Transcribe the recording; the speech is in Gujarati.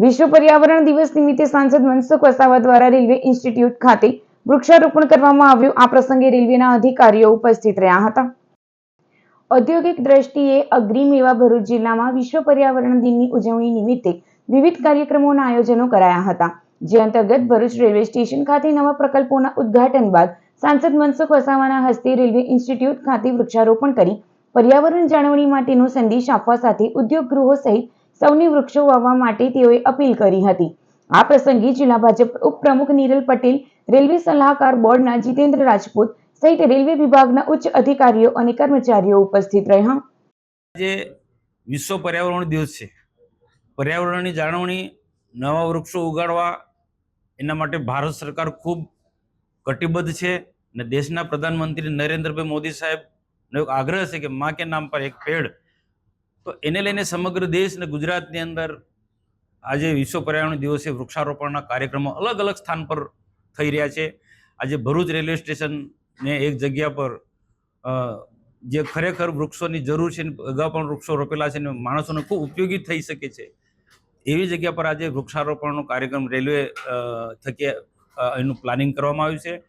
વિશ્વ પર્યાવરણ દિવસ નિમિત્તે સાંસદ મનસુખ વસાવા દ્વારા રેલવે ઇન્સ્ટિટ્યૂટ ખાતે વૃક્ષારોપણ કરવામાં આવ્યું। આ પ્રસંગે રેલવેના અધિકારીઓ ઉપસ્થિત રહ્યા હતા। ઔદ્યોગિક દ્રષ્ટિએ અગ્રીમ એવા ભરૂચ જિલ્લામાં વિશ્વ પર્યાવરણ દિનની ઉજવણી નિમિત્તે વિવિધ કાર્યક્રમોના આયોજનો કરાયા હતા, જે અંતર્ગત ભરૂચ રેલવે સ્ટેશન ખાતે નવા પ્રકલ્પોના ઉદ્ઘાટન બાદ સાંસદ મનસુખ વસાવાના હસ્તે રેલવે ઇન્સ્ટિટ્યૂટ ખાતે વૃક્ષારોપણ કરી પર્યાવરણ જાળવણી માટેનો સંદેશ આપવા સાથે ઉદ્યોગ ગૃહો સહિત સૌને વૃક્ષો વાવવા માટે તેઓએ અપીલ કરી હતી। આ પ્રસંગે જિલ્લા ભાજપ ઉપપ્રમુખ નીરલ પટેલ, રેલવે સલાહકાર બોર્ડના જીતેન્દ્ર રાજપૂત સહિત રેલવે વિભાગના ઉચ્ચ અધિકારીઓ અને કર્મચારીઓ ઉપસ્થિત રહ્યા। આજે વિશ્વ પર્યાવરણ દિવસ છે। પર્યાવરણની જાળવણી, નવા વૃક્ષો ઉગાડવા એના માટે ભારત સરકાર ખૂબ કટિબદ્ધ છે અને દેશના પ્રધાનમંત્રી નરેન્દ્રભાઈ મોદી સાહેબનો એક આગ્રહ છે કે માં કે નામ પર એક પેડ। તો એને લઈને સમગ્ર દેશ અને ગુજરાતની અંદર આજે વિશ્વ પર્યાવરણ દિવસે વૃક્ષારોપણના કાર્યક્રમો અલગ અલગ સ્થાન પર થઈ રહ્યા છે। આજે ભરૂચ રેલવે સ્ટેશનને એક જગ્યા પર જે ખરેખર વૃક્ષોની જરૂર છે, અગાઉ પણ વૃક્ષો રોપેલા છે અને માણસોને ખૂબ ઉપયોગી થઈ શકે છે, એવી જગ્યા પર આજે વૃક્ષારોપણનો કાર્યક્રમ રેલવે થકી એનું પ્લાનિંગ કરવામાં આવ્યું છે।